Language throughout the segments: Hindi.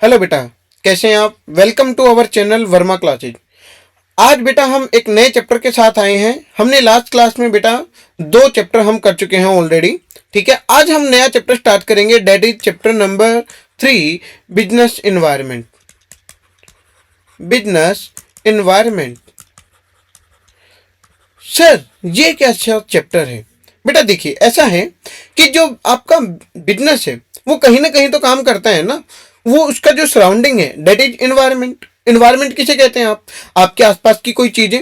हेलो बेटा, कैसे हैं आप। Welcome to our channel Verma classes. आज बेटा हम एक नए चैप्टर के साथ आए हैं। हमने लास्ट क्लास में बेटा 2 चैप्टर हम कर चुके हैं ऑलरेडी। ठीक है, आज हम नया चैप्टर स्टार्ट करेंगे, that is chapter number 3, business environment. Business environment sir, ये क्या अच्छा चैप्टर है। बेटा देखिए, ऐसा है कि जो आपका बिजनेस है वो कहीं ना कहीं तो काम करता है ना, वो उसका जो सराउंडिंग है डेट इज इन्वायरमेंट। इन्वायरमेंट किसे कहते हैं आप, आपके आसपास की कोई चीजें।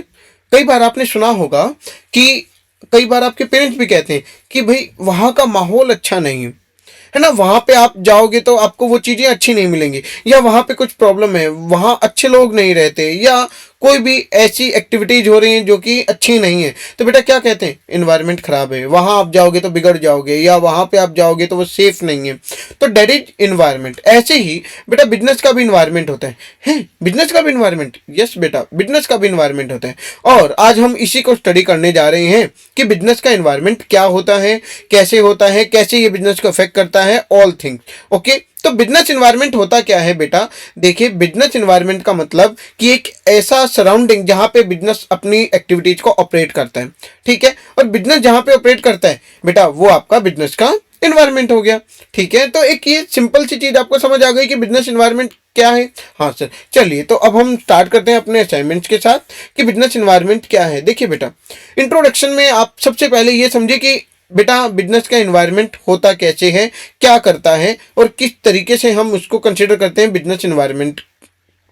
कई बार आपने सुना होगा कि कई बार आपके पेरेंट्स भी कहते हैं कि भाई वहाँ का माहौल अच्छा नहीं है ना, वहां पे आप जाओगे तो आपको वो चीजें अच्छी नहीं मिलेंगी, या वहां पे कुछ प्रॉब्लम है, वहां अच्छे लोग नहीं रहते, या कोई भी ऐसी एक्टिविटीज हो रही हैं जो कि अच्छी नहीं है, तो बेटा क्या कहते हैं, इन्वायरमेंट खराब है, वहां आप जाओगे तो बिगड़ जाओगे, या वहां पे आप जाओगे तो वो सेफ नहीं है। तो डेट इज इन्वायरमेंट। ऐसे ही बेटा बिजनेस का भी इन्वायरमेंट होता है बिजनेस का भी इन्वायरमेंट, यस बेटा, बिजनेस का भी इन्वायरमेंट होता है। और आज हम इसी को स्टडी करने जा रहे हैं कि बिजनेस का इन्वायरमेंट क्या होता है, कैसे होता है, कैसे ये बिजनेस को अफेक्ट करता है, ऑल थिंग्स। ओके, तो बिजनेस इन्वायरमेंट होता क्या है बेटा। देखिए, बिजनेस इन्वायरमेंट का मतलब कि एक ऐसा सराउंडिंग जहां पे बिजनेस अपनी एक्टिविटीज को ऑपरेट करता है। ठीक है, और बिजनेस जहां पे ऑपरेट करता है बेटा, वो आपका बिजनेस का इन्वायरमेंट हो गया। ठीक है, तो एक ये सिंपल सी चीज आपको समझ आ गई कि बिजनेस इन्वायरमेंट क्या है। हाँ सर, चलिए तो अब हम स्टार्ट करते हैं अपने असाइनमेंट्स के साथ कि बिजनेस इन्वायरमेंट क्या है। देखिए बेटा, इंट्रोडक्शन में आप सबसे पहले ये समझिए कि बेटा बिजनेस का इन्वायरमेंट होता कैसे है, क्या करता है, और किस तरीके से हम उसको कंसिडर करते हैं बिजनेस इन्वायरमेंट।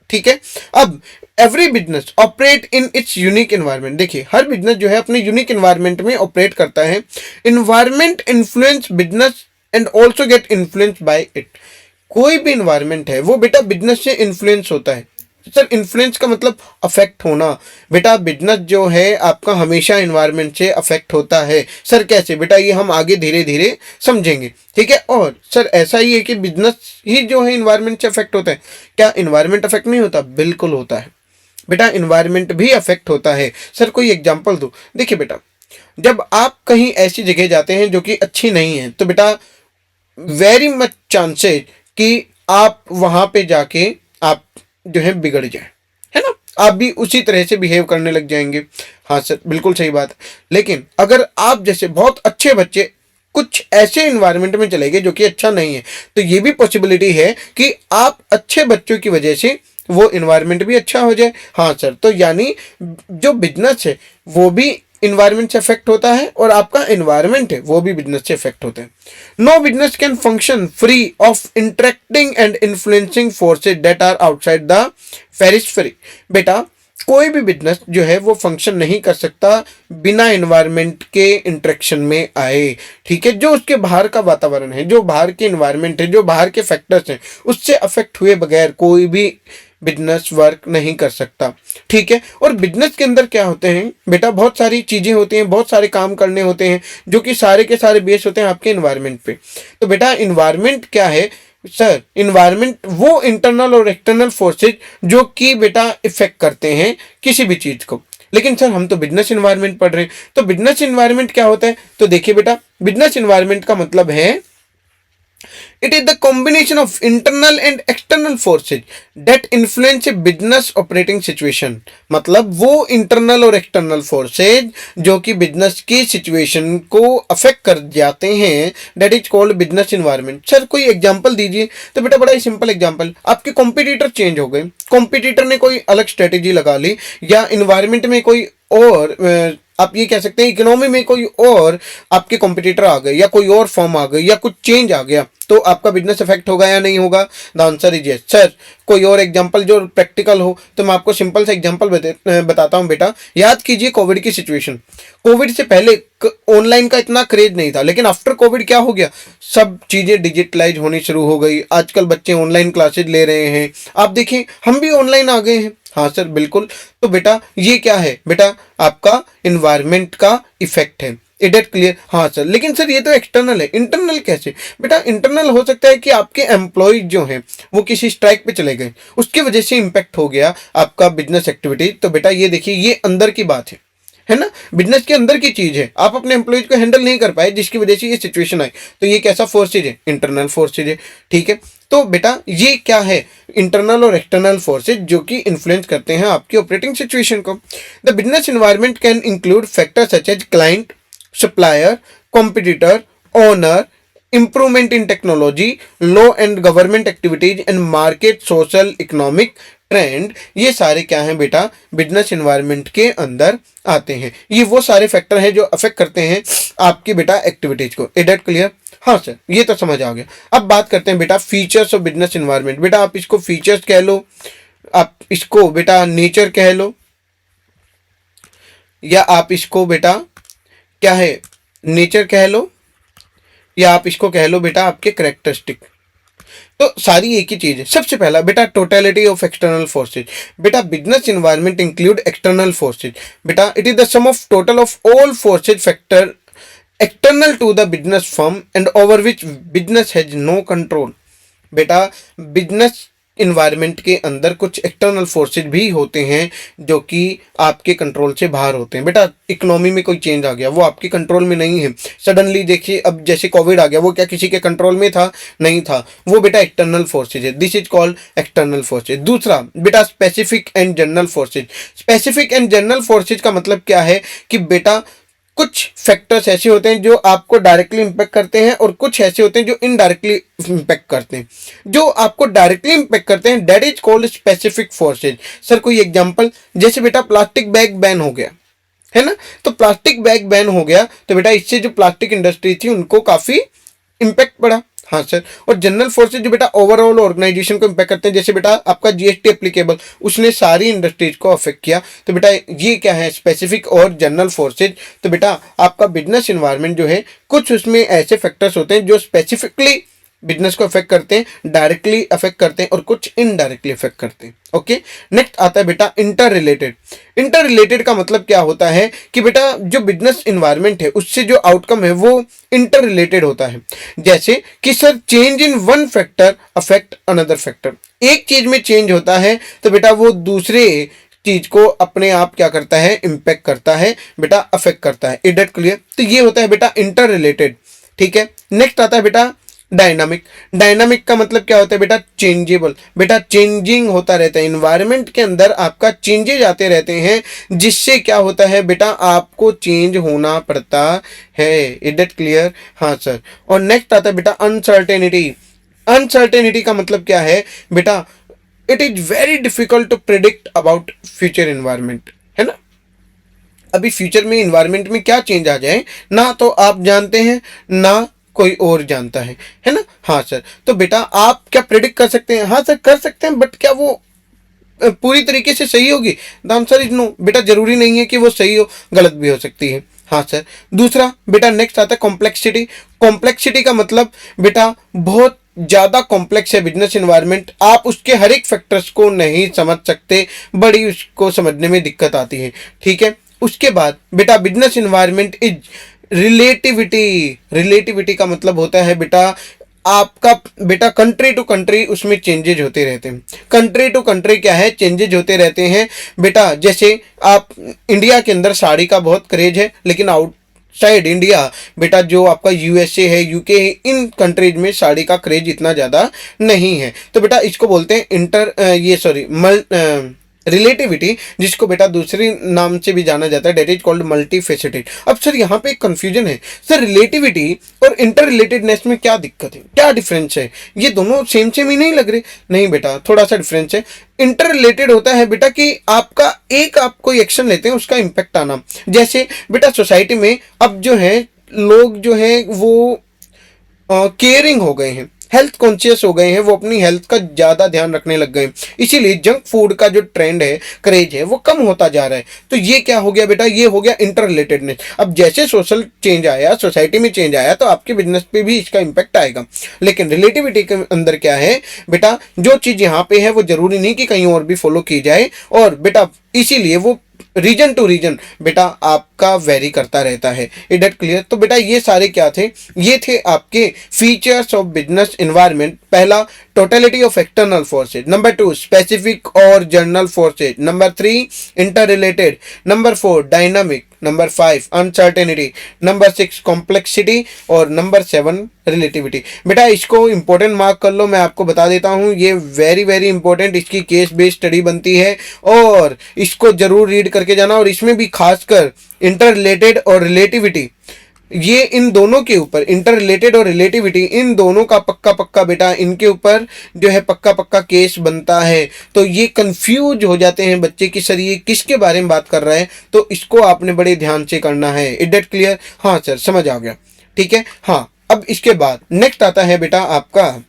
ठीक है, अब every business operate in its unique environment. देखिए, हर बिजनेस जो है अपने यूनिक इन्वायरमेंट में ऑपरेट करता है। Environment influence business and also get influence by it. कोई भी इन्वायरमेंट है वो बेटा बिजनेस से इन्फ्लुएंस होता है। सर, इन्फ्लुएंस का मतलब अफेक्ट होना। बेटा बिजनेस जो है आपका हमेशा इन्वायरमेंट से अफेक्ट होता है। सर कैसे बेटा, ये हम आगे धीरे धीरे समझेंगे। ठीक है, और सर ऐसा ही है कि बिजनेस ही जो है इन्वायरमेंट से अफेक्ट होता है। क्या इन्वायरमेंट अफेक्ट नहीं होता? बिल्कुल होता है बेटा, इन्वायरमेंट भी अफेक्ट होता है। सर कोई एग्जांपल दो। देखिए बेटा, जब आप कहीं ऐसी जगह जाते हैं जो कि अच्छी नहीं है, तो बेटा वेरी मच चांसेस कि आप वहां पे जाके आप जो है बिगड़ जाए, है ना, आप भी उसी तरह से बिहेव करने लग जाएंगे। हाँ सर, बिल्कुल सही बात है। लेकिन अगर आप जैसे बहुत अच्छे बच्चे कुछ ऐसे इन्वायरमेंट में चले गए जो कि अच्छा नहीं है, तो ये भी पॉसिबिलिटी है कि आप अच्छे बच्चों की वजह से वो इन्वायरमेंट भी अच्छा हो जाए। हाँ सर, तो यानी जो बिजनेस है वो भी इन्वायरमेंट से अफेक्ट होता है, और आपका इन्वायरमेंट है वो भी बिजनेस से अफेक्ट होता है। No business can function free of interacting and influencing forces that are outside the periphery. बेटा कोई भी बिजनेस जो है वो फंक्शन नहीं कर सकता बिना इन्वायरमेंट के इंटरेक्शन में आए। ठीक है, जो उसके बाहर का वातावरण है, जो बाहर के इन्वायरमेंट है, जो बाहर के फैक्टर्स हैं, उससे अफेक्ट हुए बगैर कोई भी बिजनेस वर्क नहीं कर सकता। ठीक है, और बिजनेस के अंदर क्या होते हैं बेटा, बहुत सारी चीज़ें होती हैं, बहुत सारे काम करने होते हैं, जो कि सारे के सारे बेस होते हैं आपके इन्वायरमेंट पे। तो बेटा इन्वायरमेंट क्या है सर, इन्वायरमेंट वो इंटरनल और एक्सटर्नल फोर्सेज जो कि बेटा इफेक्ट करते हैं किसी भी चीज़ को। लेकिन सर हम तो बिजनेस इन्वायरमेंट पढ़ रहे हैं, तो बिजनेस इन्वायरमेंट क्या होता है। तो देखिए बेटा, बिजनेस इन्वायरमेंट का मतलब है it is the combination of internal and external forces that influence a business operating situation। मतलब वो internal और external forces जो कि business की situation को affect कर जाते हैं, that is called business environment। Sir कोई एग्जांपल दीजिए। तो बेटा बड़ा ही सिंपल एग्जांपल, आपके कॉम्पिटिटर चेंज हो गए, कॉम्पिटिटर ने कोई अलग स्ट्रेटेजी लगा ली, या इन्वायरमेंट में कोई और आप ये कह सकते हैं इकोनॉमी में कोई और आपके कॉम्पिटिटर आ गए, या कोई और फॉर्म आ गई, या कुछ चेंज आ गया, तो आपका बिजनेस इफेक्ट होगा या नहीं होगा। The answer is yes. Sir कोई और एग्जांपल जो प्रैक्टिकल हो, तो मैं आपको सिंपल सा एग्जांपल बताता हूं बेटा। याद कीजिए कोविड की सिचुएशन। कोविड से पहले ऑनलाइन का इतना क्रेज नहीं था, लेकिन आफ्टर कोविड क्या हो गया, सब चीजें डिजिटलाइज होनी शुरू हो गई। आजकल बच्चे ऑनलाइन क्लासेज ले रहे हैं, आप देखें हम भी ऑनलाइन आ गए हैं। हाँ सर बिल्कुल। तो बेटा ये क्या है बेटा, आपका इन्वायरमेंट का इफेक्ट है। It is clear. हाँ सर, लेकिन सर ये तो एक्सटर्नल है, इंटरनल कैसे। बेटा इंटरनल हो सकता है कि आपके एम्प्लॉयज जो हैं वो किसी स्ट्राइक पे चले गए, उसकी वजह से इम्पैक्ट हो गया आपका बिजनेस एक्टिविटी। तो बेटा ये देखिए, ये अंदर की बात है है ना, बिजनेस के अंदर की चीज है, आप अपने एम्प्लॉयज को हैंडल नहीं कर पाए जिसकी वजह से ये सिचुएशन आई, तो ये कैसा फोर्सेज है, इंटरनल फोर्सेज है। ठीक है, तो बेटा ये क्या है, इंटरनल और एक्सटर्नल फोर्सेज जो कि इन्फ्लुएंस करते हैं आपकी ऑपरेटिंग सिचुएशन को। The business environment can include factors such as client, supplier, competitor, owner, improvement in technology, law and government activities and market social economic trend, ये सारे क्या हैं बेटा, बिजनेस एनवायरनमेंट के अंदर आते हैं। ये वो सारे फैक्टर हैं जो अफेक्ट करते हैं आपकी बेटा एक्टिविटीज को। Is that clear? हाँ सर, ये तो समझ आ गया। अब बात करते हैं बेटा फीचर्स ऑफ बिजनेस एनवायरनमेंट। बेटा आप इसको फीचर्स कह लो, आप इसको बेटा नेचर कह लो, या आप इसको बेटा क्या है, नेचर कह लो, या आप इसको कह लो बेटा आपके कैरेक्टरिस्टिक। तो सारी एक ही चीज है। सबसे पहला बेटा टोटलिटी ऑफ एक्सटर्नल फोर्सेज। बेटा business environment include external forces. बेटा it is the sum of total of all forces factor external to the business firm and over which business has no control. बेटा बिजनेस इन्वायरमेंट के अंदर कुछ एक्सटर्नल फोर्सेज भी होते हैं जो कि आपके कंट्रोल से बाहर होते हैं। बेटा इकोनॉमी में कोई चेंज आ गया, वो आपके कंट्रोल में नहीं है। सडनली देखिए, अब जैसे कोविड आ गया, वो क्या किसी के कंट्रोल में था? नहीं था। वो बेटा एक्सटर्नल फोर्सेज है, this is called external forces. दूसरा बेटा specific and general forces. Specific and general forces का मतलब क्या है कि बेटा कुछ फैक्टर्स ऐसे होते हैं जो आपको डायरेक्टली इंपैक्ट करते हैं और कुछ ऐसे होते हैं जो इनडायरेक्टली इंपैक्ट करते हैं। जो आपको डायरेक्टली इंपैक्ट करते हैं that is called specific forces. Sir कोई एग्जांपल? जैसे बेटा प्लास्टिक बैग बैन हो गया है ना, तो प्लास्टिक बैग बैन हो गया तो बेटा इससे जो प्लास्टिक इंडस्ट्री थी उनको काफी इंपैक्ट पड़ा। हाँ सर। और जनरल फोर्सेज जो बेटा ओवरऑल ऑर्गेनाइजेशन को इंपैक्ट करते हैं, जैसे बेटा आपका जीएसटी एप्लीकेबल, उसने सारी इंडस्ट्रीज को अफेक्ट किया। तो बेटा ये क्या है, स्पेसिफिक और जनरल फोर्सेज। तो बेटा आपका बिजनेस एनवायरनमेंट जो है, कुछ उसमें ऐसे फैक्टर्स होते हैं जो स्पेसिफिकली बिजनेस को अफेक्ट करते हैं, डायरेक्टली अफेक्ट करते हैं, और कुछ इनडायरेक्टली अफेक्ट करते हैं। ओके, नेक्स्ट आता है बेटा इंटर रिलेटेड। इंटर रिलेटेड का मतलब क्या होता है कि बेटा जो बिजनेस इन्वायरमेंट है उससे जो आउटकम है वो इंटर रिलेटेड होता है। जैसे कि sir change in one factor affect another factor. एक चीज में चेंज होता है तो बेटा वो दूसरे चीज को अपने आप क्या करता है, इंपैक्ट करता है बेटा, अफेक्ट करता है। Is that clear? तो ये होता है बेटा इंटर रिलेटेड। ठीक है, नेक्स्ट आता है बेटा डायनामिक। डायनामिक का मतलब क्या होता है बेटा, चेंजेबल। बेटा चेंजिंग होता रहता है, इन्वायरमेंट के अंदर आपका चेंजेज आते रहते हैं, जिससे क्या होता है बेटा आपको चेंज होना पड़ता है। Is that clear? हाँ सर। और नेक्स्ट आता है बेटा अनसर्टेनिटी। अनसर्टेनिटी का मतलब क्या है बेटा, it is very difficult to predict about future environment, है ना। अभी फ्यूचर में इन्वायरमेंट में क्या चेंज आ जाए ना तो आप जानते हैं ना कोई और जानता है ना। हाँ सर। तो बेटा आप क्या प्रेडिक्ट कर सकते हैं? हाँ सर कर सकते हैं, बट क्या वो पूरी तरीके से सही होगी? The answer is no. बेटा जरूरी नहीं है कि वो सही हो, गलत भी हो सकती है। हाँ सर। दूसरा बेटा नेक्स्ट आता है कॉम्प्लेक्सिटी। कॉम्प्लेक्सिटी का मतलब बेटा बहुत ज़्यादा कॉम्प्लेक्स है बिजनेस इन्वायरमेंट, आप उसके हर एक फैक्टर्स को नहीं समझ सकते, बड़ी उसको समझने में दिक्कत आती है। ठीक है, उसके बाद बेटा business environment is relativity. Relativity का मतलब होता है बेटा आपका बेटा कंट्री टू कंट्री उसमें चेंजेज होते रहते हैं। कंट्री टू कंट्री क्या है, चेंजेज होते रहते हैं बेटा। जैसे आप इंडिया के अंदर साड़ी का बहुत क्रेज है, लेकिन आउटसाइड इंडिया बेटा जो आपका यूएसए है, यूके है, इन कंट्रीज में साड़ी का क्रेज इतना ज़्यादा नहीं है। तो बेटा इसको बोलते हैं रिलेटिविटी, जिसको बेटा दूसरे नाम से भी जाना जाता है, that is called multifaceted. अब सर यहाँ पे एक कंफ्यूजन है, सर रिलेटिविटी और इंटर रिलेटेडनेस में क्या दिक्कत है, क्या डिफरेंस है? ये दोनों सेम सेम ही नहीं लग रहे? नहीं बेटा, थोड़ा सा डिफरेंस है। इंटर रिलेटेड होता है बेटा कि आपका आप कोई एक्शन लेते हैं उसका इम्पैक्ट आना। जैसे बेटा सोसाइटी में अब जो है लोग जो है वो केयरिंग हो गए हैं, हेल्थ कॉन्शियस हो गए हैं, वो अपनी हेल्थ का ज़्यादा ध्यान रखने लग गए, इसीलिए जंक फूड का जो ट्रेंड है, क्रेज है, वो कम होता जा रहा है। तो ये क्या हो गया बेटा, ये हो गया इंटर रिलेटेडनेस। अब जैसे सोशल चेंज आया, सोसाइटी में चेंज आया, तो आपके बिजनेस पे भी इसका इम्पैक्ट आएगा। लेकिन रिलेटिविटी के अंदर क्या है बेटा, जो चीज़ यहाँ पे है वो जरूरी नहीं कि कहीं और भी फॉलो की जाए, और बेटा इसीलिए वो रीजन टू रीजन बेटा आपका आपका वेरी करता रहता है। Is that clear? तो बेटा ये सारे क्या थे, ये थे आपके फीचर्स ऑफ बिजनेस एनवायरनमेंट। पहला, totality of external forces. Number 2, specific और general forces. Number 3, inter related. Number 4, dynamic. Number 5, uncertainty. Number 6, complexity. और नंबर 7, रिलेटिविटी। बेटा इसको इंपॉर्टेंट मार्क कर लो, मैं आपको बता देता हूँ, ये वेरी वेरी इंपॉर्टेंट, इसकी केस बेस्ड स्टडी बनती है और इसको जरूर रीड करके जाना। और इसमें भी खासकर इंटर रिलेटेड और रिलेटिविटी, ये इन दोनों के ऊपर, इंटर रिलेटेड और रिलेटिविटी, इन दोनों का पक्का पक्का बेटा इनके ऊपर जो है पक्का पक्का केस बनता है। तो ये कंफ्यूज हो जाते हैं बच्चे कि सर ये किसके बारे में बात कर रहा है, तो इसको आपने बड़े ध्यान से करना है। Is that clear? हाँ सर, समझ आ गया, ठीक है। हाँ, अब इसके बाद नेक्स्ट आता है बेटा आपका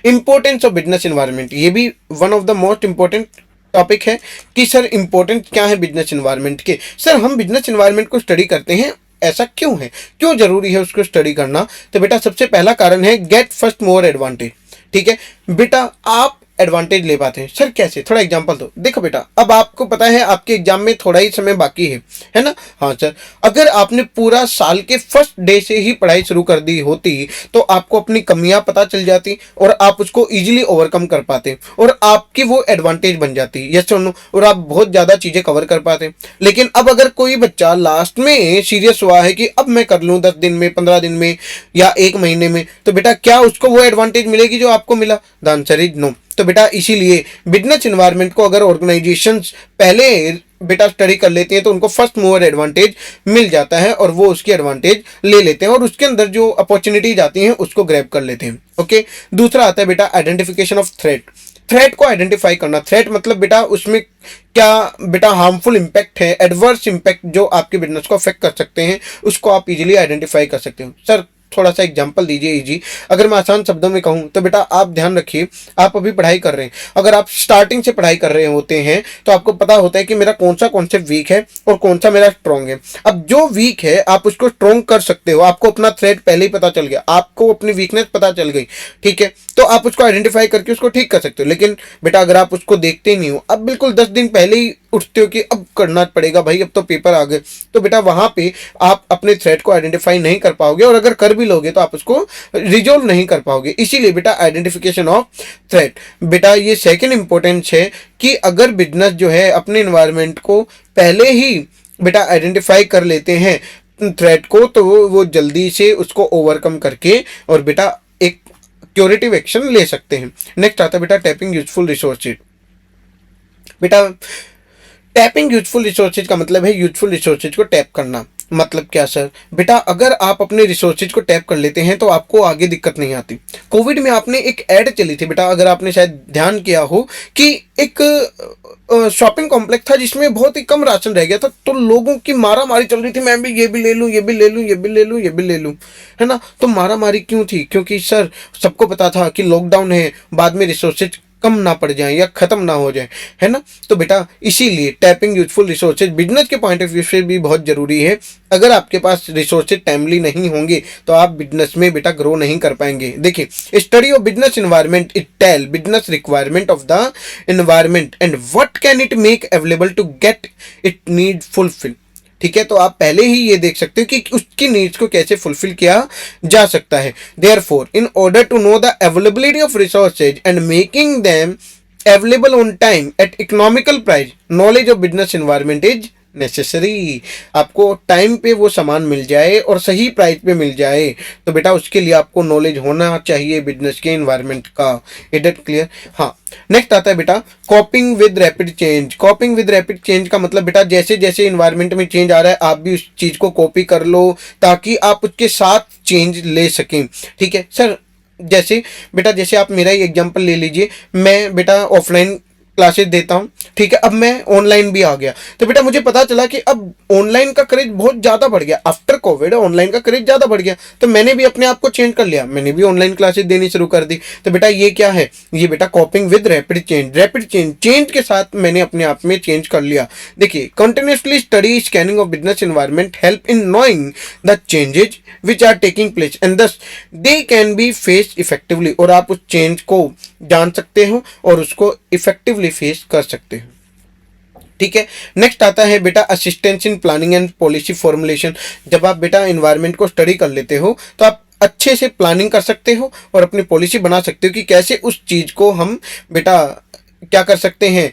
इंपॉर्टेंस ऑफ बिजनेस एनवायरनमेंट। ये भी one of the most important topic है कि सर इंपॉर्टेंट क्या है बिजनेस एनवायरनमेंट के। सर हम बिजनेस एनवायरनमेंट को स्टडी करते हैं, ऐसा क्यों है, क्यों जरूरी है उसको स्टडी करना? तो बेटा सबसे पहला कारण है गेट फर्स्ट मोर एडवांटेज। ठीक है बेटा, आप एडवांटेज ले पाते हैं। सर कैसे, थोड़ा एग्जांपल दो। देखो बेटा, अब आपको पता है आपके एग्जाम में थोड़ा ही समय बाकी है ना? हाँ सर, अगर आपने पूरा साल के फर्स्ट डे से ही पढ़ाई शुरू कर दी होती तो आपको अपनी कमियां पता चल जाती और आप उसको इजीली ओवरकम कर पाते और आपकी वो एडवांटेज बन जाती, यस और नो, और आप बहुत ज़्यादा चीज़ें कवर कर पाते। लेकिन अब अगर कोई बच्चा लास्ट में सीरियस हुआ है कि अब मैं कर लूँ 10 दिन में, 15 दिन में या 1 महीने में, तो बेटा क्या उसको वो एडवांटेज मिलेगी जो आपको मिला? The answer is no. तो बेटा इसीलिए बिजनेस एनवायरनमेंट को अगर ऑर्गेनाइजेशंस पहले बेटा स्टडी कर लेती हैं तो उनको फर्स्ट मूवर एडवांटेज मिल जाता है और वो उसकी एडवांटेज ले लेते हैं और उसके अंदर जो अपॉर्चुनिटीज आती हैं उसको ग्रैब कर लेते हैं। ओके, दूसरा आता है बेटा आइडेंटिफिकेशन ऑफ थ्रेट। थ्रेट को आइडेंटिफाई करना। थ्रेट मतलब बेटा उसमें क्या बेटा हार्मफुल इम्पैक्ट है, एडवर्स इम्पैक्ट जो आपके बिजनेस को अफेक्ट कर सकते हैं, उसको आप इजीली आइडेंटिफाई कर सकते हो। सर थोड़ा सा एग्जांपल दीजिए इजी। अगर मैं आसान शब्दों में कहूँ तो बेटा आप ध्यान रखिए, आप अभी पढ़ाई कर रहे हैं, अगर आप स्टार्टिंग से पढ़ाई कर रहे होते हैं तो आपको पता होता है कि मेरा कौन सा कॉन्सेप्ट वीक है और कौन सा मेरा स्ट्रॉन्ग है। अब जो वीक है आप उसको स्ट्रॉन्ग कर सकते हो, आपको अपना थ्रेट पहले ही पता चल गया, आपको अपनी वीकनेस पता चल गई, ठीक है, तो आप उसको आइडेंटिफाई करके उसको ठीक कर सकते हो। लेकिन बेटा अगर आप उसको देखते नहीं हो, अब बिल्कुल 10 दिन पहले ही उठते हो कि अब करना पड़ेगा भाई, अब तो पेपर आ गए, तो बेटा वहां पे आप अपने थ्रेट को आइडेंटिफाई नहीं कर पाओगे और अगर कर भी लोगे तो आप उसको रिजोल्व नहीं कर पाओगे। इसीलिए बेटा आइडेंटिफिकेशन ऑफ थ्रेट, बेटा ये सेकंड इंपॉर्टेंस है कि अगर बिजनेस जो है अपने एनवायरनमेंट को पहले ही बेटा आइडेंटिफाई कर लेते हैं थ्रेट को, तो वो जल्दी से उसको ओवरकम करके और बेटा एक क्यूरेटिव एक्शन ले सकते हैं। नेक्स्ट आता है बेटा टैपिंग यूजफुल रिसोर्सेज। बेटा टैपिंग यूजफुल रिसोर्सेज का मतलब है यूजफुल रिसोर्सेज को टैप करना। मतलब क्या सर? बेटा अगर आप अपने रिसोर्सेज को टैप कर लेते हैं तो आपको आगे दिक्कत नहीं आती। कोविड में आपने एक ऐड चली थी बेटा, अगर आपने शायद ध्यान किया हो कि एक शॉपिंग कॉम्प्लेक्स था जिसमें बहुत ही कम राशन रह गया था, तो लोगों की मारा मारी चल रही थी, मैं भी ये भी ले लूँ, ये भी ले लूँ, ये भी ले लूँ, ये भी ले लूँ, है ना? तो मारा मारी क्यों थी? क्योंकि सर सबको पता था कि लॉकडाउन है, बाद में रिसोर्सेज कम ना पड़ जाए या खत्म ना हो जाए, है ना? तो बेटा इसीलिए टैपिंग यूजफुल रिसोर्सेज बिजनेस के पॉइंट ऑफ व्यू से भी बहुत जरूरी है। अगर आपके पास रिसोर्सेज टाइमली नहीं होंगे तो आप बिजनेस में बेटा ग्रो नहीं कर पाएंगे। देखिए study of business environment it tell business requirement of the environment and what can it make available to get it need fulfil. ठीक है, तो आप पहले ही ये देख सकते हो कि उसकी नीड्स को कैसे फुलफिल किया जा सकता है। Therefore in order to know the availability of resources and making them available on time at economical price, knowledge of business environment is necessary. आपको टाइम पे वो सामान मिल जाए और सही प्राइस पे मिल जाए, तो बेटा उसके लिए आपको नॉलेज होना चाहिए बिजनेस के एनवायरनमेंट का। Is that clear? हाँ, नेक्स्ट आता है बेटा कॉपिंग with rapid change. कॉपिंग with rapid change का मतलब बेटा जैसे जैसे इन्वायरमेंट में चेंज आ रहा है आप भी उस चीज़ को कॉपी कर लो ताकि आप उसके साथ चेंज ले सकें। ठीक है सर, जैसे बेटा जैसे आप मेरा ही एग्जांपल ले लीजिए, मैं बेटा ऑफलाइन क्लासेस देता हूँ, ठीक है, अब मैं ऑनलाइन भी आ गया, तो बेटा मुझे पता चला कि अब ऑनलाइन का क्रेज बहुत ज़्यादा बढ़ गया, आफ्टर कोविड ऑनलाइन का क्रेज ज़्यादा बढ़ गया, तो मैंने भी अपने आप को चेंज कर लिया, मैंने भी ऑनलाइन क्लासेस देनी शुरू कर दी। तो बेटा ये क्या है? ये बेटा कॉपिंग with rapid change. Rapid change, change के साथ मैंने अपने आप में चेंज कर लिया। देखिए continuously study scanning of business environment help in knowing the changes which are taking place and thus they can be face effectively. और आप उस चेंज को जान सकते हो और उसको इफेक्टिवली फेस कर सकते हो। ठीक है। नेक्स्ट आता है बेटा assistance in planning and policy formulation. जब आप बेटा इन्वायरमेंट को स्टडी कर लेते हो तो आप अच्छे से प्लानिंग कर सकते हो और अपनी पॉलिसी बना सकते हो कि कैसे उस चीज़ को हम बेटा क्या कर सकते हैं,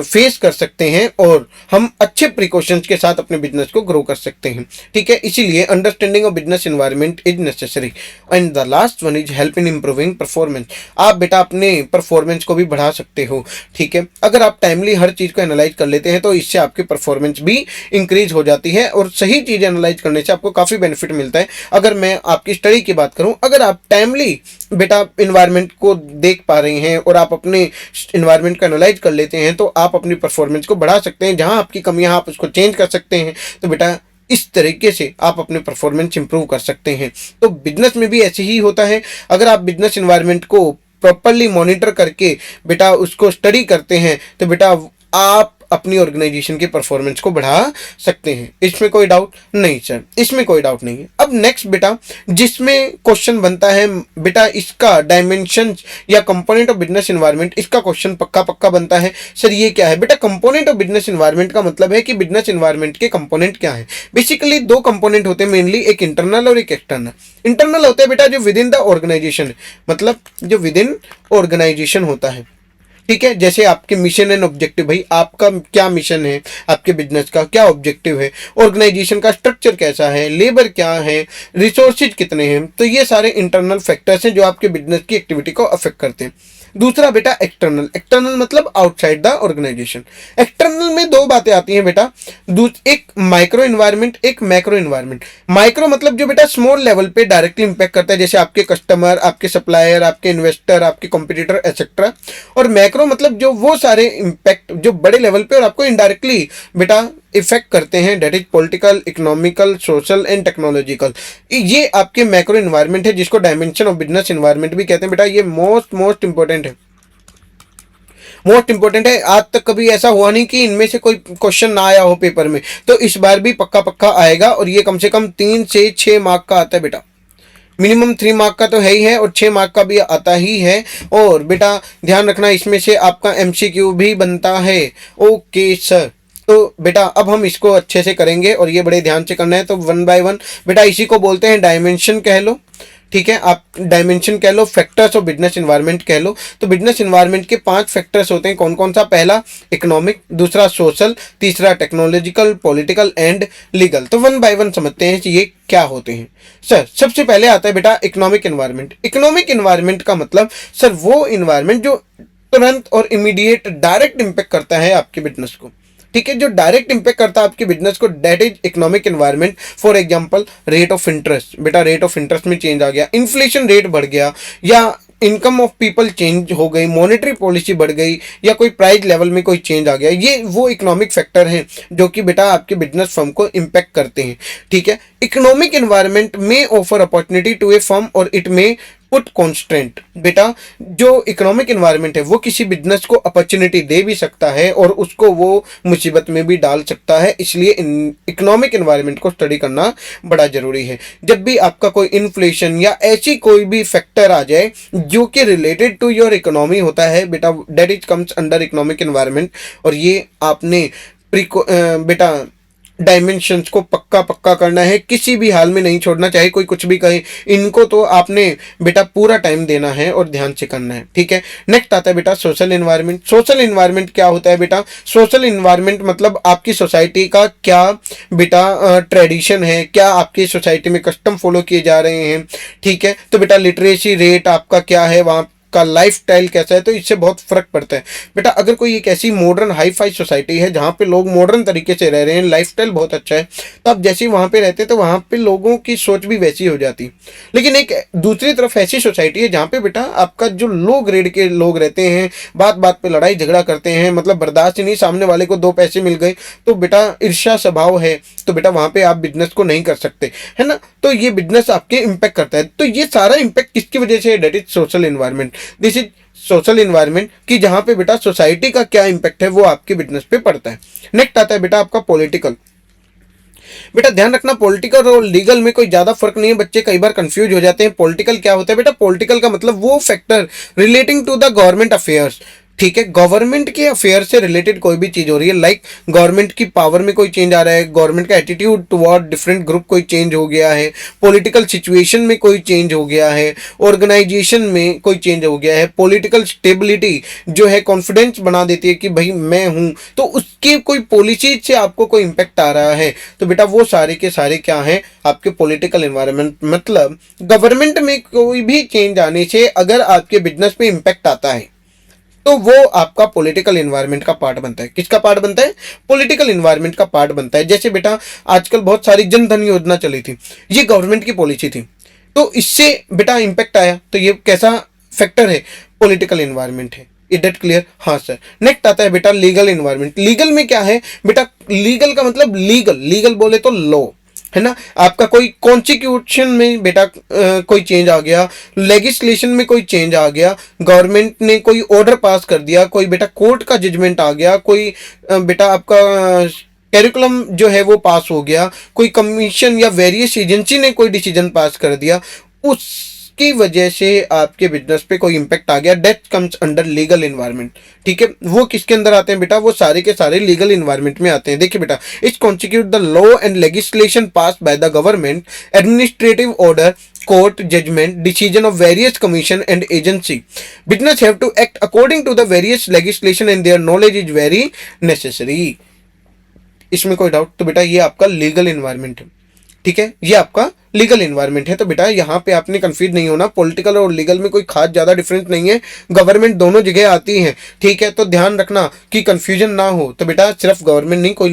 फेस कर सकते हैं और हम अच्छे प्रिकॉशंस के साथ अपने बिजनेस को ग्रो कर सकते हैं। ठीक है, इसीलिए understanding of business environment is necessary and the last one is help in improving performance. आप बेटा अपने परफॉर्मेंस को भी बढ़ा सकते हो। ठीक है, अगर आप टाइमली हर चीज़ को एनालाइज कर लेते हैं तो इससे आपकी परफॉर्मेंस भी इंक्रीज हो जाती है और सही चीज़ एनालाइज करने से आपको काफ़ी बेनिफिट मिलता है। अगर मैं आपकी स्टडी की बात करूँ, अगर आप टाइमली बेटा इन्वायरमेंट को देख पा रहे हैं और आप अपने इन्वायरमेंट को एनालाइज कर लेते हैं तो आप अपनी परफॉर्मेंस को बढ़ा सकते हैं। जहां आपकी कमियां आप उसको चेंज कर सकते हैं। तो बेटा इस तरीके से आप अपने परफॉर्मेंस इंप्रूव कर सकते हैं। तो बिजनेस में भी ऐसे ही होता है। अगर आप बिजनेस इन्वायरमेंट को प्रॉपरली मॉनिटर करके बेटा उसको स्टडी करते हैं तो बेटा आप अपनी ऑर्गेनाइजेशन के परफॉर्मेंस को बढ़ा सकते हैं। इसमें कोई डाउट नहीं सर, इसमें कोई डाउट नहीं है। अब नेक्स्ट बेटा जिसमें क्वेश्चन बनता है बेटा इसका डायमेंशन या कंपोनेंट ऑफ बिजनेस एनवायरनमेंट, इसका क्वेश्चन पक्का पक्का बनता है सर ये क्या है। बेटा कंपोनेंट ऑफ बिजनेस एनवायरनमेंट का मतलब है कि बिजनेस एनवायरनमेंट के कंपोनेंट क्या है। बेसिकली दो कंपोनेंट होते हैं मेनली, एक इंटरनल और एक एक्सटर्नल। इंटरनल होता है बेटा जो विद इन द ऑर्गेनाइजेशन, मतलब जो विद इन ऑर्गेनाइजेशन होता है। ठीक है, जैसे आपके मिशन एंड ऑब्जेक्टिव, भाई आपका क्या मिशन है, आपके बिजनेस का क्या ऑब्जेक्टिव है, ऑर्गेनाइजेशन का स्ट्रक्चर कैसा है, लेबर क्या है, रिसोर्सेज कितने हैं। तो ये सारे इंटरनल फैक्टर्स हैं जो आपके बिजनेस की एक्टिविटी को अफेक्ट करते हैं। दूसरा बेटा एक्सटर्नल, एक्सटर्नल मतलब आउटसाइड द ऑर्गेनाइजेशन। एक्सटर्नल में दो बातें आती हैं बेटा, एक माइक्रो इन्वायरमेंट, एक मैक्रो इन्वायरमेंट। माइक्रो मतलब जो बेटा स्मॉल लेवल पे डायरेक्टली इंपैक्ट करता है, जैसे आपके कस्टमर, आपके सप्लायर, आपके इन्वेस्टर, आपके कॉम्पिटिटर एक्सेट्रा। और मैक्रो मतलब जो वो सारे इंपैक्ट जो बड़े लेवल पे और आपको इनडायरेक्टली बेटा इफेक्ट करते हैं, that is political, economical, social and technological. ये आपके मैक्रो इन्वायरमेंट है जिसको डायमेंशन ऑफ बिजनेस इन्वायरमेंट भी कहते हैं। बेटा ये मोस्ट इंपॉर्टेंट है, मोस्ट इंपॉर्टेंट है। आज तक कभी ऐसा हुआ नहीं कि इनमें से कोई क्वेश्चन ना आया हो पेपर में, तो इस बार भी पक्का पक्का आएगा और ये कम से कम 3 से 6 मार्क का आता है बेटा। मिनिमम 3 मार्क का तो है ही है और 6 मार्क का भी आता ही है। और बेटा ध्यान रखना इसमें से आपका एमसीक्यू भी बनता है। ओके सर, तो बेटा अब हम इसको अच्छे से करेंगे और ये बड़े ध्यान से करना है। तो वन बाय वन बेटा इसी को बोलते हैं डायमेंशन कह लो। ठीक है, आप डायमेंशन कह लो, फैक्टर्स ऑफ बिजनेस एनवायरनमेंट कह लो। तो बिजनेस एनवायरनमेंट के 5 फैक्टर्स होते हैं। कौन कौन सा? पहला इकोनॉमिक, दूसरा सोशल, तीसरा टेक्नोलॉजिकल, पॉलिटिकल एंड लीगल। तो वन बाय वन समझते हैं कि ये क्या होते हैं। सर सबसे पहले आता है बेटा इकोनॉमिक एनवायरनमेंट। इकोनॉमिक एनवायरनमेंट का मतलब सर वो एनवायरनमेंट जो तुरंत और इमीडिएट डायरेक्ट इंपैक्ट करता है आपके बिजनेस को। ठीक है, जो डायरेक्ट इंपैक्ट करता है आपके बिजनेस को, that is economic environment. For example rate of interest, बेटा रेट ऑफ इंटरेस्ट में चेंज आ गया, इन्फ्लेशन रेट बढ़ गया, या इनकम ऑफ पीपल चेंज हो गई, मॉनेटरी पॉलिसी बढ़ गई, या कोई प्राइस लेवल में कोई चेंज आ गया। ये वो इकोनॉमिक फैक्टर हैं जो कि बेटा आपके बिजनेस फर्म को इम्पैक्ट करते हैं। ठीक है, इकोनॉमिक एनवायरनमेंट में offer opportunity to a firm और इट में पुट कॉन्स्टेंट। बेटा जो इकोनॉमिक एनवायरनमेंट है वो किसी बिजनेस को अपॉर्चुनिटी दे भी सकता है और उसको वो मुसीबत में भी डाल सकता है। इसलिए इकोनॉमिक एनवायरनमेंट को स्टडी करना बड़ा जरूरी है। जब भी आपका कोई इन्फ्लेशन या ऐसी कोई भी फैक्टर आ जाए जो कि रिलेटेड टू योर इकोनॉमी होता है बेटा, that is comes under economic environment. और ये आपने बेटा डायमेंशंस को पक्का पक्का करना है, किसी भी हाल में नहीं छोड़ना, चाहे कोई कुछ भी कहे। इनको तो आपने बेटा पूरा टाइम देना है और ध्यान से करना है। ठीक है, नेक्स्ट आता है बेटा सोशल एनवायरनमेंट। सोशल एनवायरनमेंट क्या होता है बेटा? सोशल एनवायरनमेंट मतलब आपकी सोसाइटी का क्या बेटा ट्रेडिशन है, क्या आपकी सोसाइटी में कस्टम फॉलो किए जा रहे हैं। ठीक है, तो बेटा लिटरेसी रेट आपका क्या है, वहाँ का लाइफस्टाइल कैसा है, तो इससे बहुत फर्क पड़ता है। बेटा अगर कोई एक ऐसी मॉडर्न हाई फाई सोसाइटी है जहाँ पे लोग मॉडर्न तरीके से रह रहे हैं, लाइफस्टाइल बहुत अच्छा है, तो आप जैसे ही वहाँ पे रहते हैं तो वहाँ पे लोगों की सोच भी वैसी हो जाती। लेकिन एक दूसरी तरफ ऐसी सोसाइटी है जहाँ पे बेटा आपका जो लो ग्रेड के लोग रहते हैं, बात बात पे लड़ाई झगड़ा करते हैं, मतलब बर्दाश्त ही नहीं, सामने वाले को 2 पैसे मिल गए तो बेटा ईर्ष्या स्वभाव है, तो बेटा वहाँ पे आप बिजनेस को नहीं कर सकते, है ना। तो ये बिजनेस आपके इम्पैक्ट करता है। तो ये सारा इम्पैक्ट किसकी वजह से है? That is social environment. This is social environment कि जहां पे बेटा सोसाइटी का क्या इंपैक्ट है वो आपके बिजनेस पे पड़ता है। नेक्स्ट आता है बेटा आपका पॉलिटिकल। बेटा ध्यान रखना पॉलिटिकल और लीगल में कोई ज्यादा फर्क नहीं है, बच्चे कई बार कंफ्यूज हो जाते हैं। पॉलिटिकल क्या होता है बेटा? पॉलिटिकल का मतलब वो factor relating to the government affairs. ठीक है, गवर्नमेंट के अफेयर से रिलेटेड कोई भी चीज हो रही है, लाइक गवर्नमेंट की पावर में कोई चेंज आ रहा है, गवर्नमेंट का एटीट्यूड टुवर्ड डिफरेंट ग्रुप कोई चेंज हो गया है, पॉलिटिकल सिचुएशन में कोई चेंज हो गया है, ऑर्गेनाइजेशन में कोई चेंज हो गया है, पॉलिटिकल स्टेबिलिटी जो है कॉन्फिडेंस बना देती है कि भाई मैं हूं, तो उसकी कोई पॉलिसी से आपको कोई इंपैक्ट आ रहा है, तो बेटा वो सारे के सारे क्या हैं, आपके पॉलिटिकल एनवायरनमेंट। मतलब गवर्नमेंट में कोई भी चेंज आने से अगर आपके बिजनेस पे इंपैक्ट आता है तो वो आपका पॉलिटिकल एनवायरनमेंट का पार्ट बनता है। किसका पार्ट बनता है? पॉलिटिकल एनवायरनमेंट का पार्ट बनता है। जैसे बेटा आजकल बहुत सारी जन धन योजना चली थी, ये गवर्नमेंट की पॉलिसी थी, तो इससे बेटा इंपैक्ट आया, तो ये कैसा फैक्टर है? पॉलिटिकल एनवायरनमेंट है। Is that clear? हाँ सर। नेक्स्ट आता है बेटा लीगल एनवायरनमेंट। लीगल में क्या है बेटा? लीगल का मतलब लीगल, लीगल बोले तो लॉ, है ना। आपका कोई कॉन्स्टिट्यूशन में बेटा कोई चेंज आ गया, लेजिस्लेशन में कोई चेंज आ गया, गवर्नमेंट ने कोई ऑर्डर पास कर दिया, कोई बेटा कोर्ट का जजमेंट आ गया, कोई बेटा आपका कैरिकुलम जो है वो पास हो गया, कोई कमीशन या वेरियस एजेंसी ने कोई डिसीजन पास कर दिया, उसकी वजह से आपके बिजनेस पे कोई इंपैक्ट आ गया, that comes under legal environment. ठीक है, वो किसके अंदर आते हैं बेटा? वो सारे के सारे लीगल एनवायरनमेंट में आते हैं। देखिए बेटा, it's constitute the law and legislation pass by the government, administrative order, court judgment, decision of various commission and agency. Business have to act according to the various legislation and their knowledge is very necessary. इसमें कोई डाउट? तो बेटा ये आपका लीगल एनवायरनमेंट है। ठीक है, ये आपका लीगल एनवायरनमेंट है। तो बेटा यहाँ पे आपने कंफ्यूज नहीं होना, पॉलिटिकल और लीगल में कोई खास ज्यादा डिफरेंस नहीं है, गवर्नमेंट दोनों जगह आती है। ठीक है, तो ध्यान रखना कि कंफ्यूजन ना हो। तो बेटा सिर्फ गवर्नमेंट नहीं, कोई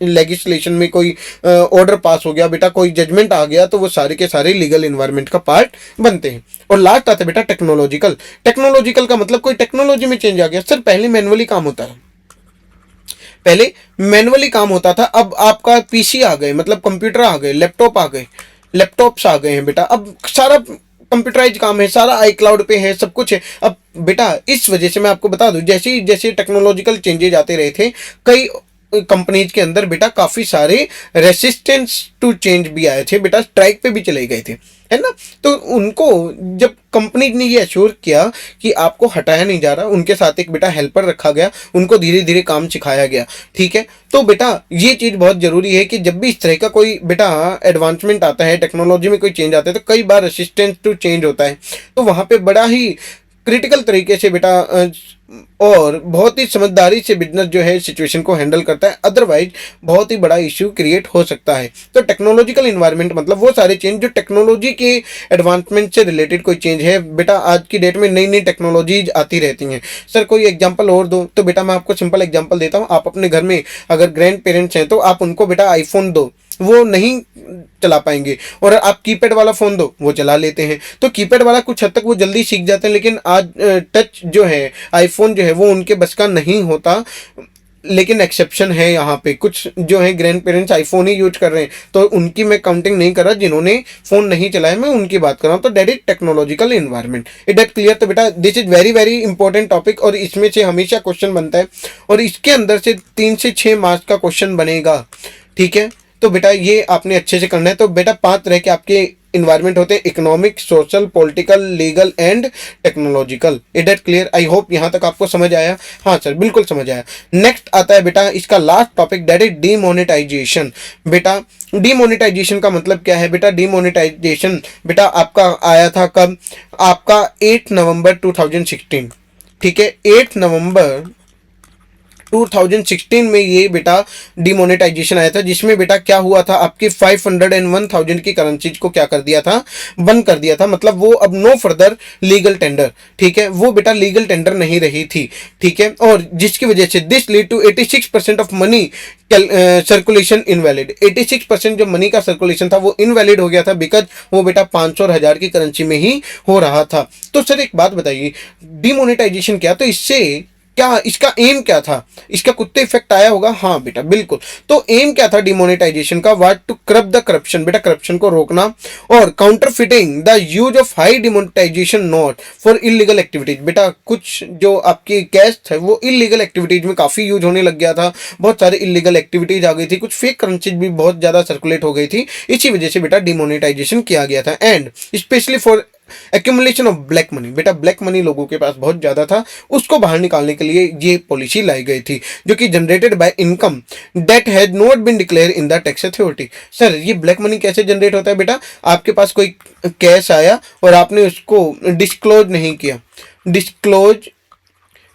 लेजिस्लेशन में कोई ऑर्डर पास हो गया बेटा, कोई जजमेंट आ गया, तो वो सारे के सारे लीगल एनवायरनमेंट का पार्ट बनते हैं। और लास्ट आता है बेटा टेक्नोलॉजिकल। टेक्नोलॉजिकल का मतलब कोई टेक्नोलॉजी में चेंज आ गया। सर पहले मैनुअली काम होता है, पहले मैनुअली काम होता था, अब आपका पीसी आ गए, मतलब कंप्यूटर आ गए, लैपटॉप आ गए, लैपटॉप्स आ गए हैं बेटा, अब सारा कंप्यूटराइज काम है, सारा आई क्लाउड पे है, सब कुछ है। अब बेटा इस वजह से मैं आपको बता दूं, जैसे जैसे टेक्नोलॉजिकल चेंजेज आते रहे थे, कई कंपनीज के अंदर बेटा काफी सारे रेसिस्टेंस टू चेंज भी आए थे बेटा, स्ट्राइक पे भी चले गए थे, है ना। तो उनको जब कंपनी ने ये अश्योर किया कि आपको हटाया नहीं जा रहा, उनके साथ एक बेटा हेल्पर रखा गया, उनको धीरे धीरे काम सिखाया गया। ठीक है, तो बेटा ये चीज बहुत जरूरी है कि जब भी इस तरह का कोई बेटा एडवांसमेंट आता है, टेक्नोलॉजी में कोई चेंज आता है, तो कई बार रेसिस्टेंस टू चेंज होता है, तो वहां पे बड़ा ही क्रिटिकल तरीके से बेटा और बहुत ही समझदारी से बिजनेस जो है सिचुएशन को हैंडल करता है, अदरवाइज बहुत ही बड़ा इश्यू क्रिएट हो सकता है। तो टेक्नोलॉजिकल इन्वायरमेंट मतलब वो सारे चेंज जो टेक्नोलॉजी के एडवांसमेंट से रिलेटेड कोई चेंज है बेटा। आज की डेट में नई नई टेक्नोलॉजीज आती रहती हैं। सर कोई एग्जांपल और दो, तो बेटा मैं आपको सिंपल एग्जांपल देता हूँ। आप अपने घर में अगर ग्रैंड पेरेंट्स हैं तो आप उनको बेटा आईफोन दो, वो नहीं चला पाएंगे, और आप कीपैड वाला फोन दो, वो चला लेते हैं। तो कीपैड वाला कुछ हद तक वो जल्दी सीख जाते हैं, लेकिन आज टच जो है, आईफोन जो है, वो उनके बस का नहीं होता। लेकिन एक्सेप्शन है यहाँ पे, कुछ जो है ग्रैंड पेरेंट्स आईफोन ही यूज कर रहे हैं, तो उनकी मैं काउंटिंग नहीं कर रहा, जिन्होंने फोन नहीं चलाया मैं उनकी बात कर रहा हूँ। तो that is technological environment. It that clear? तो बेटा this is very very important topic, और इसमें से हमेशा क्वेश्चन बनता है, और इसके अंदर से 3 से 6 मार्क्स का क्वेश्चन बनेगा। ठीक है, तो बेटा ये आपने अच्छे से करना है। तो बेटा 5 तरह के आपके इन्वायरमेंट होते हैं: economic, social, political, legal and technological. It that clear? I hope यहाँ तक आपको समझ आया। हाँ सर बिल्कुल समझ आया। नेक्स्ट आता है बेटा इसका last topic, that is demonetisation. बेटा डीमोनेटाइजेशन का मतलब क्या है? बेटा डीमोनेटाइजेशन बेटा आपका आया था कब? आपका 8 नवंबर 2016। ठीक है, 8 नवंबर 2016 में ये बेटा डिमोनेटाइजेशन आया था, जिसमें बेटा क्या हुआ था, आपकी 501,000 की करेंसीज को क्या कर दिया था? बंद कर दिया था। मतलब वो अब नो फर्दर लीगल टेंडर। ठीक है, वो बेटा लीगल टेंडर नहीं रही थी। ठीक है, और जिसकी वजह से this lead to 86% of money circulation invalid. 86% जो मनी का सर्कुलेशन था वो इनवैलिड हो गया था, बिकॉज वो बेटा 500 और 1000 की करेंसी में ही हो रहा था। तो सर एक बात बताइए, डिमोनेटाइजेशन क्या? तो इससे क्या, इसका एम क्या था? इसका कुत्ते इफेक्ट आया होगा। हाँ बेटा बिल्कुल। तो एम क्या था डिमोनेटाइजेशन का? What to curb the corruption, बेटा करप्शन को रोकना, और counterfeiting the use of high demonetization note for illegal activities. बेटा कुछ जो आपकी कैश है वो इलीगल एक्टिविटीज में काफी यूज होने लग गया था, बहुत सारे इलीगल एक्टिविटीज आ गई थी, कुछ फेक करेंसीज भी बहुत ज्यादा सर्कुलेट हो गई थी, इसी वजह से बेटा डिमोनेटाइजेशन किया गया था। And specially for accumulation of black money. बेटा ब्लैक मनी लोगों के पास बहुत ज़्यादा था, उसको बाहर निकालने के लिए ये पॉलिसी लाई गई थी, जो कि generated by income that had not been declare in the tax authority. Sir ये ब्लैक मनी कैसे जनरेट होता है बेटा? आपके पास कोई कैश आया और आपने उसको डिस्क्लोज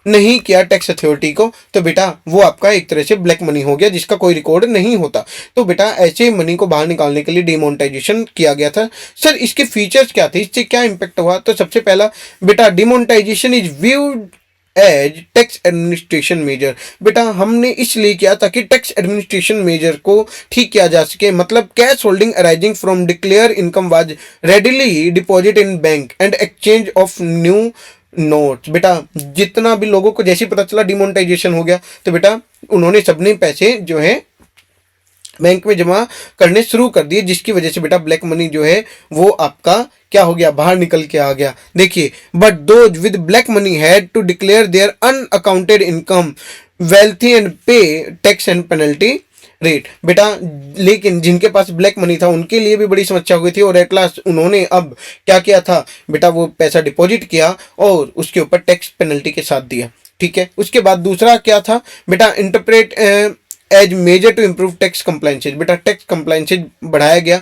नहीं किया टैक्स अथॉरिटी को, तो बेटा वो आपका एक तरह से ब्लैक मनी हो गया, जिसका कोई रिकॉर्ड नहीं होता। तो बेटा ऐसे मनी को बाहर निकालने के लिए डिमोनेटाइजेशन किया गया था। सर इसके फीचर्स क्या थे, इससे क्या इम्पैक्ट हुआ? तो सबसे पहला बेटा, demonetisation is viewed as tax administration measure. बेटा हमने इसलिए किया ताकि टैक्स एडमिनिस्ट्रेशन मेजर को ठीक किया जा सके। मतलब cash holding arising from declare income was readily deposit in bank and exchange of new notes. बेटा जितना भी लोगों को जैसे ही पता चला डिमोनेटाइजेशन हो गया, तो बेटा उन्होंने सबने पैसे जो है बैंक में जमा करने शुरू कर दिए, जिसकी वजह से बेटा ब्लैक मनी जो है वो आपका क्या हो गया, बाहर निकल के आ गया। देखिए, but those with black money had to declare their unaccounted income wealthy and pay tax and penalty rate. बेटा लेकिन जिनके पास ब्लैक मनी था उनके लिए भी बड़ी समस्या हुई थी, और एट लास्ट उन्होंने अब क्या किया था बेटा, वो पैसा डिपॉजिट किया और उसके ऊपर टैक्स पेनल्टी के साथ दिया। ठीक है, उसके बाद दूसरा क्या था बेटा, interpret as measure to improve tax compliances. बेटा टैक्स कंप्लाइंसेज बढ़ाया गया।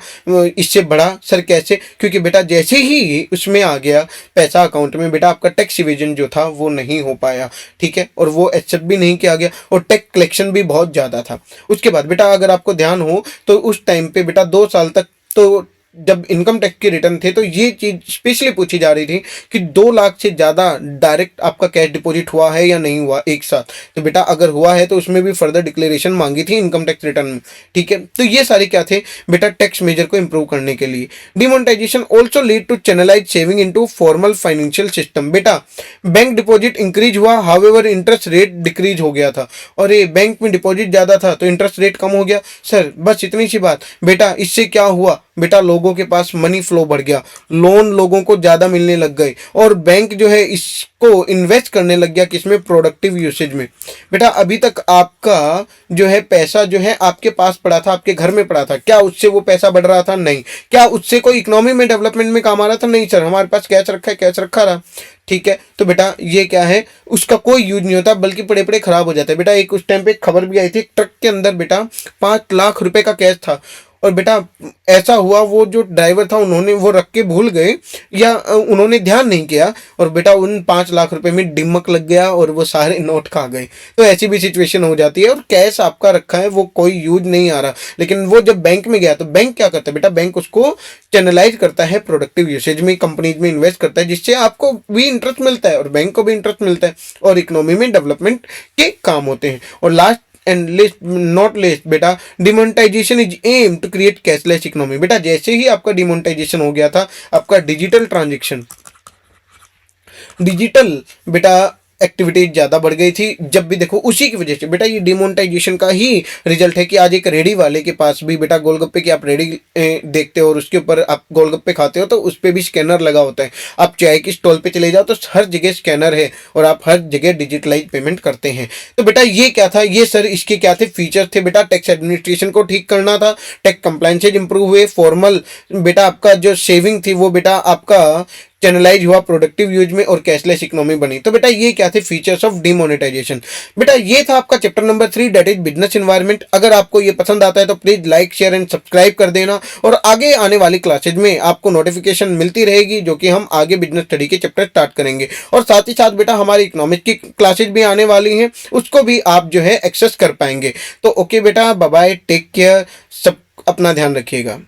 इससे बढ़ा सर कैसे? क्योंकि बेटा जैसे ही उसमें आ गया पैसा अकाउंट में, बेटा आपका टैक्स इवेजन जो था वो नहीं हो पाया। ठीक है, और वो एक्सेप्ट भी नहीं किया गया, और टैक्स कलेक्शन भी बहुत ज़्यादा था। उसके बाद बेटा अगर आपको ध्यान हो तो उस टाइम पे बेटा 2 साल तक तो जब इनकम टैक्स के रिटर्न थे, तो ये चीज़ स्पेशली पूछी जा रही थी कि 2 लाख से ज़्यादा डायरेक्ट आपका कैश डिपॉजिट हुआ है या नहीं हुआ एक साथ। तो बेटा अगर हुआ है तो उसमें भी फर्दर डिक्लेरेशन मांगी थी इनकम टैक्स रिटर्न में। ठीक है, तो ये सारे क्या थे बेटा, टैक्स मेजर को इंप्रूव करने के लिए। Demonetisation also lead to channelise saving into formal financial system. बेटा बैंक डिपॉजिट इंक्रीज हुआ, हाउएवर इंटरेस्ट रेट डिक्रीज हो गया था। और ये बैंक में डिपॉजिट ज़्यादा था तो इंटरेस्ट रेट कम हो गया। सर बस इतनी सी बात। बेटा इससे क्या हुआ बेटा, लोगों के पास मनी फ्लो बढ़ गया, लोन लोगों को ज़्यादा मिलने लग गए, और बैंक जो है इसको इन्वेस्ट करने लग गया किसमें, प्रोडक्टिव यूसेज में। बेटा अभी तक आपका जो है पैसा जो है आपके पास पड़ा था, आपके घर में पड़ा था, क्या उससे वो पैसा बढ़ रहा था? नहीं। क्या उससे कोई इकोनॉमी में डेवलपमेंट में काम आ रहा था? नहीं सर, हमारे पास कैश रखा है, कैश रखा रहा। ठीक है, तो बेटा ये क्या है, उसका कोई यूज नहीं होता, बल्कि पड़े पड़े खराब हो जाता है। बेटा एक उस टाइम पे खबर भी आई थी, ट्रक के अंदर बेटा 5 लाख रुपए का कैश था, और बेटा ऐसा हुआ वो जो ड्राइवर था उन्होंने वो रख के भूल गए या उन्होंने ध्यान नहीं किया, और बेटा उन 5 लाख रुपए में डिमक लग गया और वो सारे नोट खा गए। तो ऐसी भी सिचुएशन हो जाती है, और कैश आपका रखा है वो कोई यूज नहीं आ रहा, लेकिन वो जब बैंक में गया तो बैंक क्या करता है बेटा, बैंक उसको चैनलाइज करता है प्रोडक्टिव यूसेज में, कंपनीज में इन्वेस्ट करता है, जिससे आपको भी इंटरेस्ट मिलता है और बैंक को भी इंटरेस्ट मिलता है, और इकोनॉमी में डेवलपमेंट के काम होते हैं। और last and least not least बेटा, demonetisation is aim to create cashless economy. बेटा जैसे ही आपका डिमोनेटाइजेशन हो गया था, आपका डिजिटल ट्रांजेक्शन, डिजिटल बेटा एक्टिविटीज ज़्यादा बढ़ गई थी। जब भी देखो उसी की वजह से बेटा, ये डिमोनेटाइजेशन का ही रिजल्ट है कि आज एक रेडी वाले के पास भी बेटा गोलगप्पे की आप रेडी देखते हो और उसके ऊपर आप गोलगप्पे खाते हो तो उस पर भी स्कैनर लगा होता है। आप चाय की स्टॉल पे चले जाओ तो हर जगह स्कैनर है और आप हर जगह डिजिटलाइज पेमेंट करते हैं। तो बेटा ये क्या था, ये सर इसके क्या थे फीचर थे बेटा, टैक्स एडमिनिस्ट्रेशन को ठीक करना था, टैक्स कंप्लायंसेज इंप्रूव हुए, फॉर्मल बेटा आपका जो सेविंग थी वो बेटा आपका चैनलाइज हुआ प्रोडक्टिव यूज में, और कैशलेस इकोनॉमी बनी। तो बेटा ये क्या थे फीचर्स ऑफ डिमोनेटाइजेशन। बेटा ये था आपका chapter number 3 that is business environment. अगर आपको ये पसंद आता है तो please like share and subscribe कर देना, और आगे आने वाली क्लासेज में आपको नोटिफिकेशन मिलती रहेगी जो कि हम आगे बिजनेस स्टडी के चैप्टर स्टार्ट करेंगे। और साथ ही साथ बेटा हमारी इकोनॉमिक्स की क्लासेज भी आने वाली हैं, उसको भी आप जो है एक्सेस कर पाएंगे। तो ओके बेटा, बाय बाय, टेक केयर, सब अपना ध्यान रखिएगा।